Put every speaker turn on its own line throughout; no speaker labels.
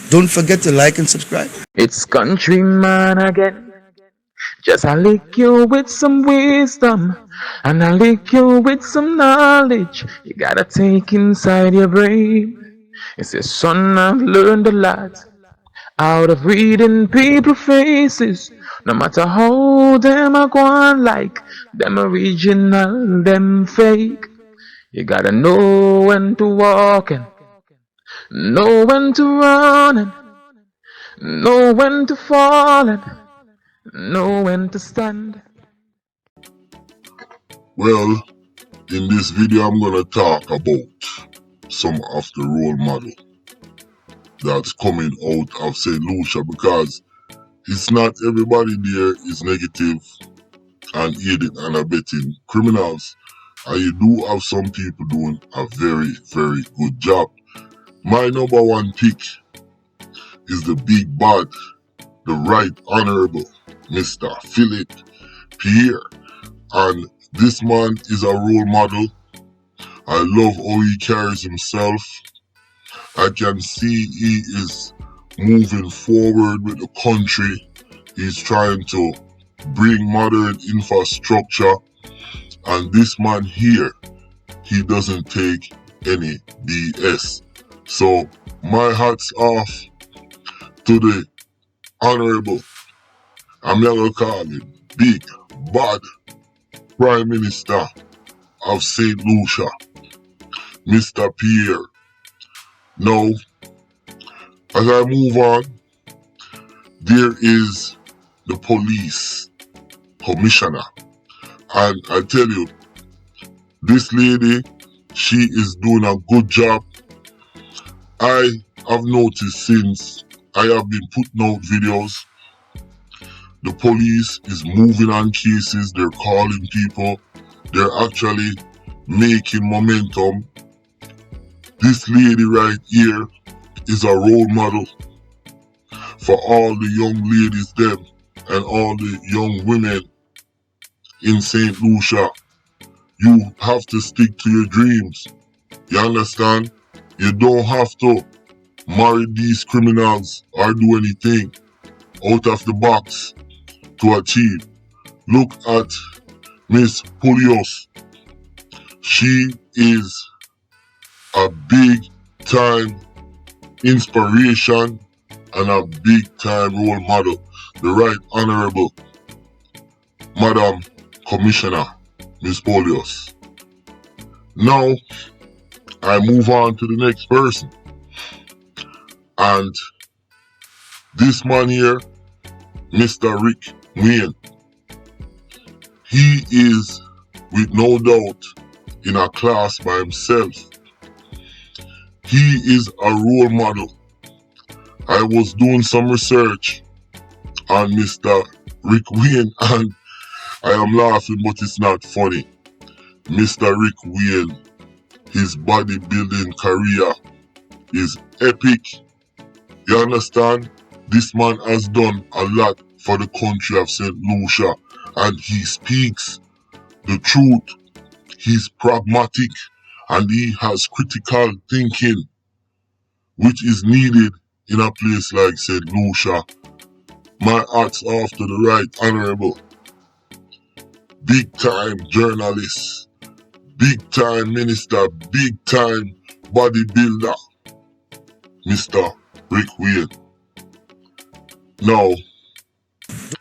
Don't forget to like and subscribe.
It's countryman again. Just I lick you with some wisdom, and I lick you with some knowledge. You gotta take inside your brain. It says, son, I've learned a lot out of reading people's faces. No matter how them are going, like them original, them fake. You gotta know when to walk and know when to run and know when to fall and know when to stand.
Well, in this video I'm gonna talk about some of the role model that's coming out of St. Lucia, because it's not everybody there is negative and aiding and abetting criminals, and you do have some people doing a very, very good job. My number one pick is the big bad, the Right Honorable Mr. Philip Pierre, and this man is a role model. I love how he carries himself. I can see he is moving forward with the country. He's trying to bring modern infrastructure, and this man here, he doesn't take any BS. So my hats off to the Honorable, I'm gonna call him Big Bad Prime Minister of St. Lucia, Mr. Pierre. Now, as I move on, there is the police commissioner. And I tell you, this lady, she is doing a good job. I have noticed since I have been putting out videos, the police is moving on cases, they're calling people, they're actually making momentum. This lady right here is a role model for all the young ladies them and all the young women in St. Lucia. You have to stick to your dreams. You understand? You don't have to marry these criminals or do anything out of the box to achieve. Look at Miss Polios. She is a big time inspiration and a big time role model. The Right Honorable Madam Commissioner Miss Polios. Now I move on to the next person, and this man here, Mr. Rick Wayne, he is with no doubt in a class by himself. He is a role model. I was doing some research on Mr. Rick Wayne and I am laughing, but it's not funny. Mr. Rick Wayne, his bodybuilding career is epic. You understand? This man has done a lot for the country of St. Lucia, and he speaks the truth. He's pragmatic and he has critical thinking, which is needed in a place like St. Lucia. My hats off to the Right Honorable, big time journalist, big time minister, big time bodybuilder, Mr. Rick Wayne. Now,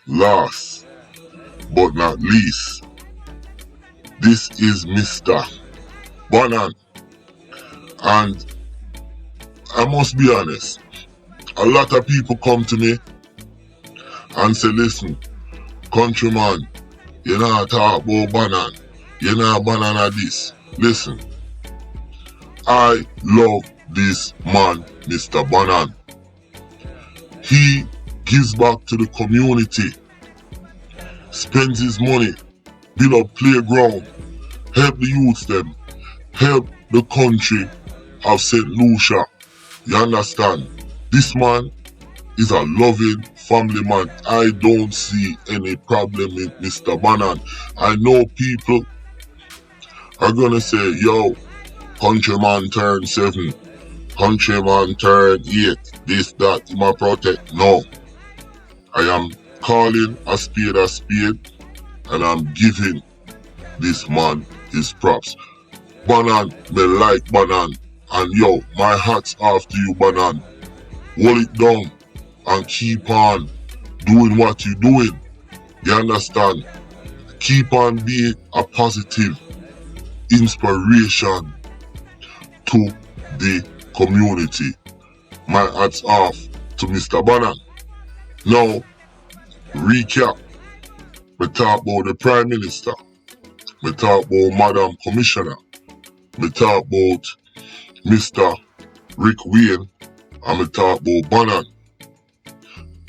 last but not least, this is Mr. Banan. And I must be honest, a lot of people come to me and say, listen, countryman, you not talk about Banan, you not banana this. Listen, I love this man, Mr. Banan. He gives back to the community, spends his money, build up playground, help the youths them, help the country of St. Lucia. You understand? This man is a loving family man. I don't see any problem with Mr. Banan. I know people are gonna say, yo, countryman turn 7, countryman turn 8. this, that, my protect. No. I am calling a spade, and I'm giving this man his props. Banan, me like Banan. And yo, my hat's off to you, Banan. Hold it down and keep on doing what you're doing. You understand? Keep on being a positive inspiration to the community. My hat's off to Mr. Banan. Now, recap. We talk about the Prime Minister. We talk about Madam Commissioner. We talk about Mr. Rick Wayne. And we talk about Banan.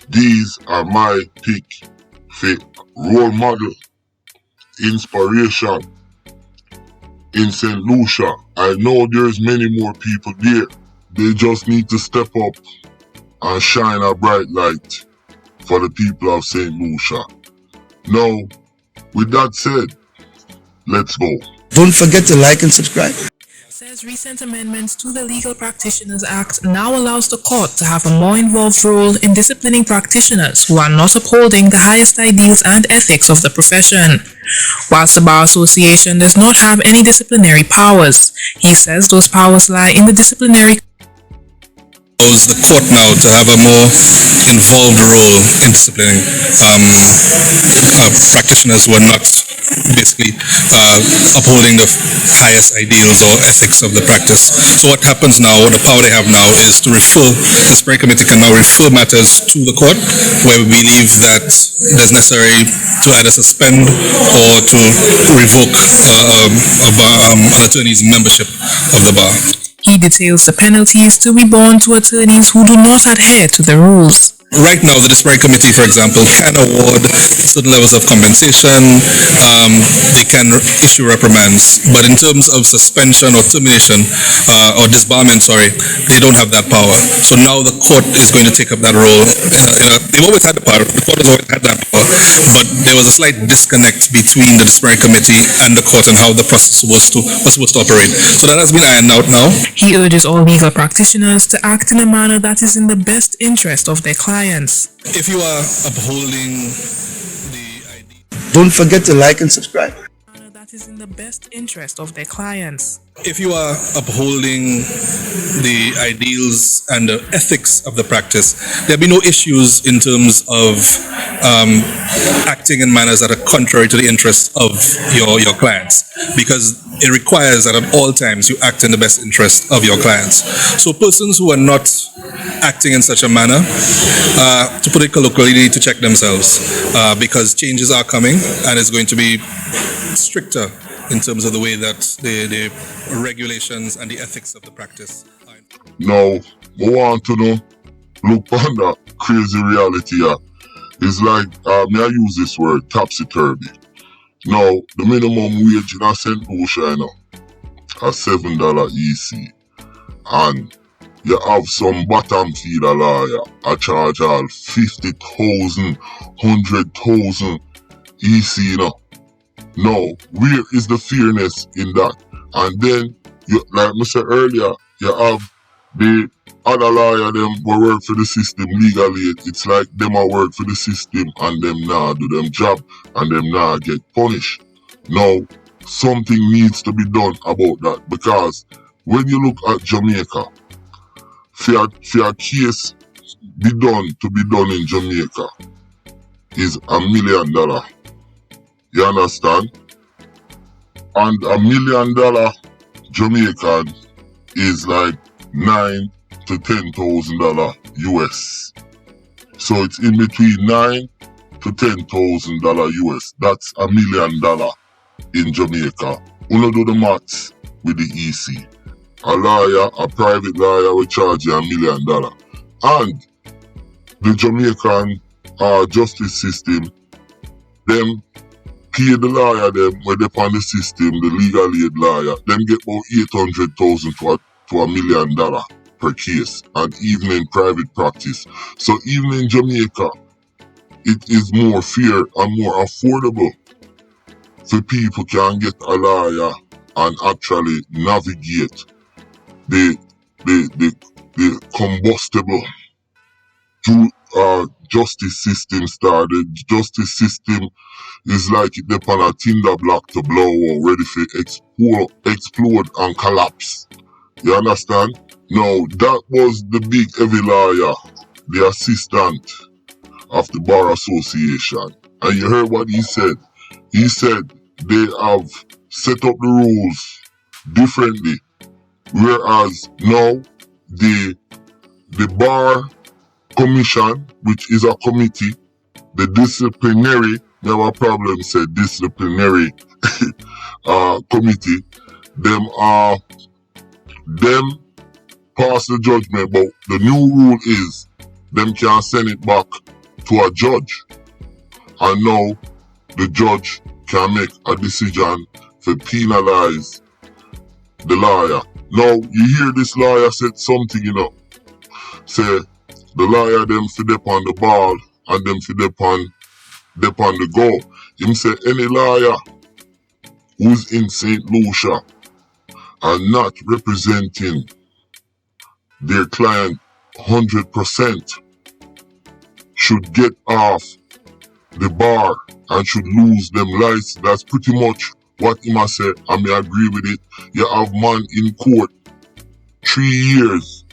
These are my pick for role model, inspiration in St. Lucia. I know there's many more people there. They just need to step up and shine a bright light for the people of St. Lucia. Now, with that said, let's go.
Don't forget to like and subscribe.
Says recent amendments to the Legal Practitioners Act now allows the court to have a more involved role in disciplining practitioners who are not upholding the highest ideals and ethics of the profession. Whilst the Bar Association does not have any disciplinary powers, he says those powers lie in the disciplinary
allows the court now to have a more involved role in disciplining practitioners who are not basically upholding the highest ideals or ethics of the practice. So what happens now, the power they have now is to refer, the disciplinary committee can now refer matters to the court where we believe that there's necessary to either suspend or to revoke an attorney's membership of the bar.
He details the penalties to be borne to attorneys who do not adhere to the rules.
Right now, the disciplinary committee, for example, can award certain levels of compensation. They can issue reprimands, but in terms of suspension or termination or disbarment, they don't have that power. So now the court is going to take up that role. They've always had the power. The court has always had that power, but there was a slight disconnect between the disciplinary committee and the court and how the process was supposed to operate. So that has been ironed out now.
He urges all legal practitioners to act in a manner that is in the best interest of their clients.
If you are upholding the idea,
Don't forget to like and subscribe.
That is in the best interest of their clients.
if you are upholding the ideals and the ethics of the practice, there'll be no issues in terms of acting in manners that are contrary to the interests of your clients, because it requires that at all times you act in the best interest of your clients. So persons who are not acting in such a manner, to put it colloquially, need to check themselves, because changes are coming and it's going to be stricter in terms of the way that the regulations and the ethics of the practice are.
Now, I want to know, look on that crazy reality here. It's like, may I use this word, topsy-turvy. Now, the minimum wage in St. Lucia, you know, a $7 EC. And you have some bottom feeder lawyer, I charge all 50,000, 100,000 EC, you know. Now, where is the fairness in that? And then, you, like I said earlier, you have the other lawyer, them will work for the system legally. It's like them a work for the system and them nah do them job and them nah get punished. Now, something needs to be done about that, because when you look at Jamaica, for a case be done in Jamaica is $1 million. You understand? And $1 million Jamaican is like $9,000 to $10,000 US. So it's in between $9,000 to $10,000 US. That's $1 million in Jamaica. Uno do the maths with the EC. A lawyer, a private lawyer will charge you $1 million. And the Jamaican justice system, them pay the lawyer them when they on the system, the legal aid lawyer, them get about $800,000 to $1 million per case, and even in private practice. So even in Jamaica, it is more fair and more affordable for people can get a lawyer and actually navigate the combustible justice system started. The justice system is like it upon a tinder block to blow out, ready for explode and collapse. You understand? Now, that was the big heavy lawyer, the assistant of the Bar Association. And you heard what he said. He said they have set up the rules differently. Whereas now, the Bar Commission, which is a committee, the disciplinary, never problem said disciplinary committee, them pass the judgment, but the new rule is them can send it back to a judge, and now the judge can make a decision to penalize the lawyer. Now you hear this lawyer said something, say the lawyer them fi dep on the ball and them fi dep on the go. Him say any lawyer who's in St. Lucia and not representing their client 100% should get off the bar and should lose them license. That's pretty much what him a say, and me agree with it. You have man in court 3 years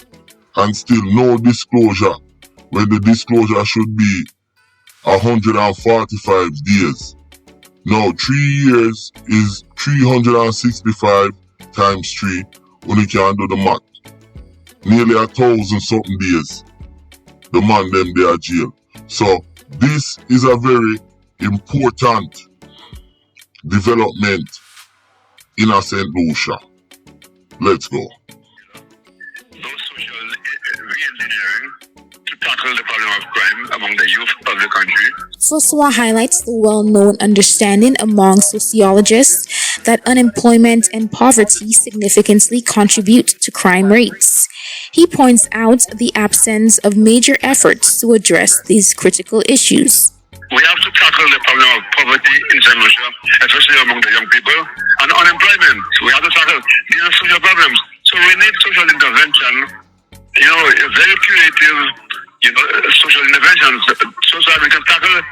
and still no disclosure, when the disclosure should be 145 days. Now 3 years is 365 times 3, when you can do the math. Nearly 1,000 something days the man them there jail. So this is a very important development in a St. Lucia. Let's go.
Those social re-engineering to tackle the problem of crime among the youth of the country.
Foswa highlights the well-known understanding among sociologists that unemployment and poverty significantly contribute to crime rates. He points out the absence of major efforts to address these critical issues.
We have to tackle the problem of poverty in St. Lucia, especially among the young people, and unemployment. We have to tackle these are social problems. So we need social intervention, very creative, social interventions, so that we can tackle it.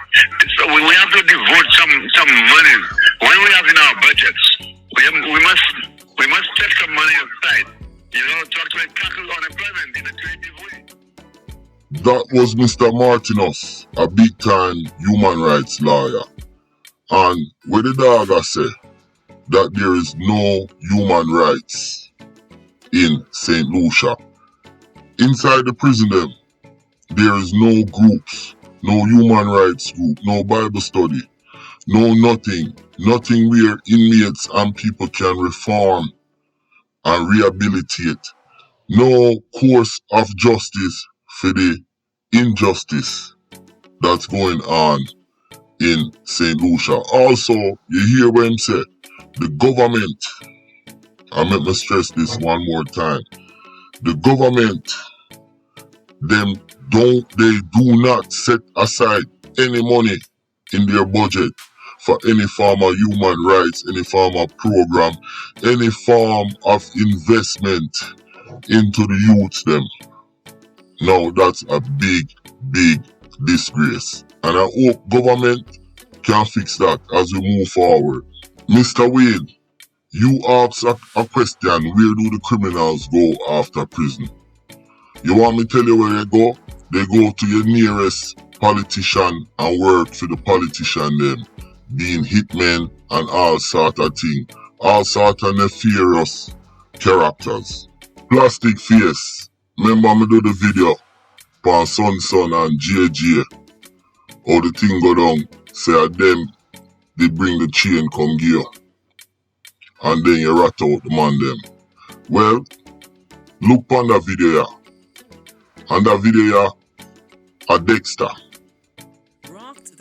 We have to devote some money. When we have in our budgets, we must take some money aside, to actually tackle unemployment in a creative way.
That was Mr. Martinus, a big-time human rights lawyer. And where the dog I say that there is no human rights in St. Lucia. Inside the prison them, there is no groups, no human rights group, no Bible study, no nothing where inmates and people can reform and rehabilitate. No course of justice for the injustice that's going on in St. Lucia. Also, you hear what him say, the government, I make me stress this one more time, the government, they do not set aside any money in their budget for any form of human rights, any form of program, any form of investment into the youths them. Now that's a big disgrace. And I hope government can fix that as we move forward. Mr. Wade, you asked a question, where do the criminals go after prison? You want me to tell you where they go? They go to your nearest politician and work for the politician them, being hitmen and all sort of thing, all sort of nefarious characters. Plastic Face, remember me do the video for Son and JJ, how the thing go down, say them, they bring the chain come gear, and then you rat out the man them. Well, look on that video here. And that video here, a Dexter.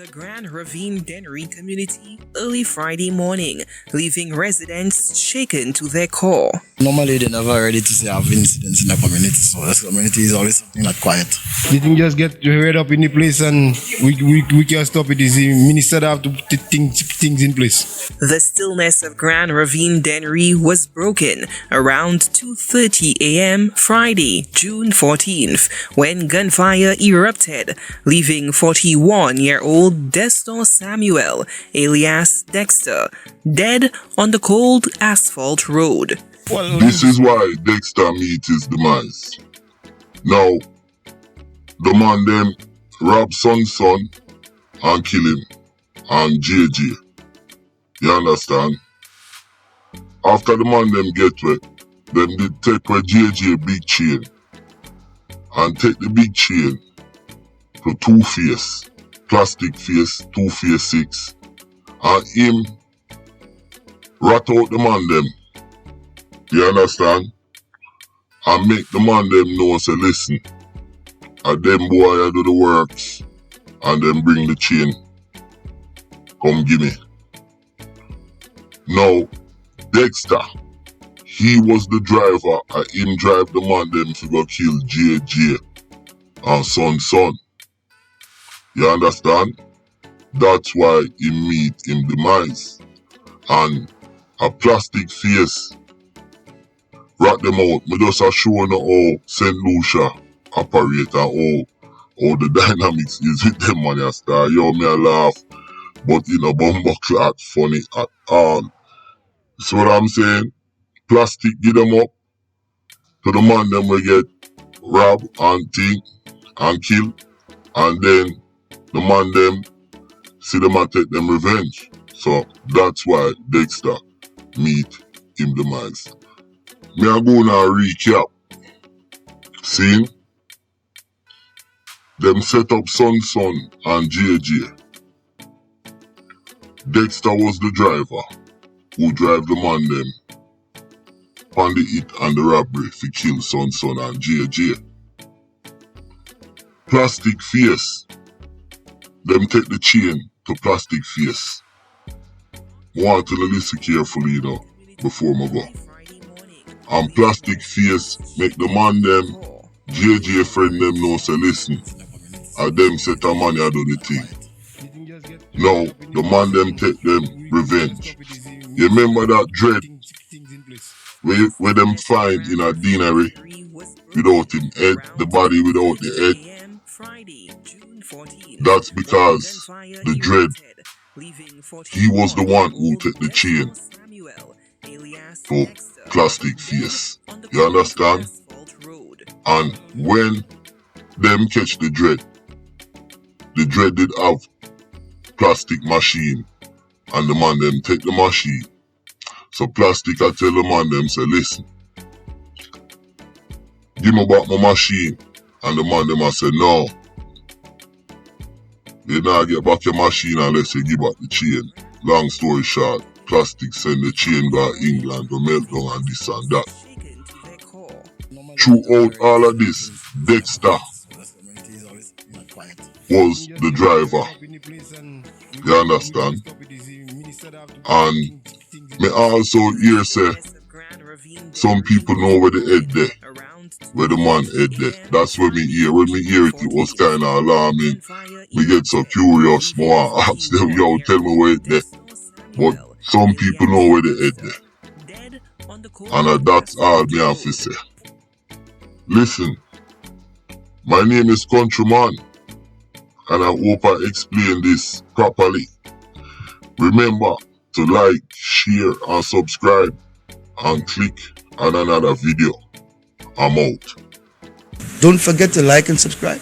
the Grand Ravine Dennery community early Friday morning, leaving residents shaken to their core.
Normally, they never ready to say have incidents in the community, so the community is always something like quiet.
The thing just get read up in the place and we can't stop it. The minister have to put things in place.
The stillness of Grand Ravine Dennery was broken around 2:30 a.m. Friday, June 14th, when gunfire erupted, leaving 41-year-old Destor Samuel, alias Dexter, dead on the cold asphalt road.
This is why Dexter meet his demise. Now, the man them rob son and kill him and JJ. You understand? After the man them get wet, them did take away JJ big chain and take the big chain to Two-Face, plastic face, Two-Face 6, and him rat out the man them. You understand? And make the man them know, say listen, and them boy I do the works and then bring the chain. Come give me. Now, Dexter, he was the driver and him drive the man them to go kill JJ and son. You understand? That's why he meet him demise. And a plastic face rat them out. Me just a show no how St. Lucia operate and how the dynamics is with them man ya star. Yo, me a laugh, but in a bumbo clot funny at all. See what I'm saying? Plastic give them up to the man them we get rob and think and kill, and then the man them see them and take them revenge. So that's why Dexter meet him demise. Me a go now recap. See? Them set up son and JJ. Dexter was the driver who drive the man them on the hit and the robbery to kill son and JJ. Plastic face. Them take the chain to plastic face. Want to listen carefully, you know, before me go. And plastic face make the man them, JJ friend them know say listen, and them set a man a do the thing. Now, the man them take them revenge. You remember that dread where them find in a deanery without him head, the body without the head? That's because the dread, he was the one who took the chain to plastic face. You understand? And when them catch the dread did have plastic machine and the man them take the machine. So plastic I tell the man them say listen, give me back my machine, and the man them I say no. You not get back your machine unless you give back the chain. Long story short, plastic send the chain go to England to melt down and this and that. Throughout all of this, Dexter was the driver. You understand? And me also hear say some people know where the head there, where the man head there. That's what me hear. When me hear it, it was kind of alarming. Me get so curious, more ask them, yo, tell me where it there. But some people know where the head there. And that's all me have to say. Listen, my name is Countryman, and I hope I explain this properly. Remember to like, share, and subscribe, and click on another video. I'm out.
Don't forget to like and subscribe.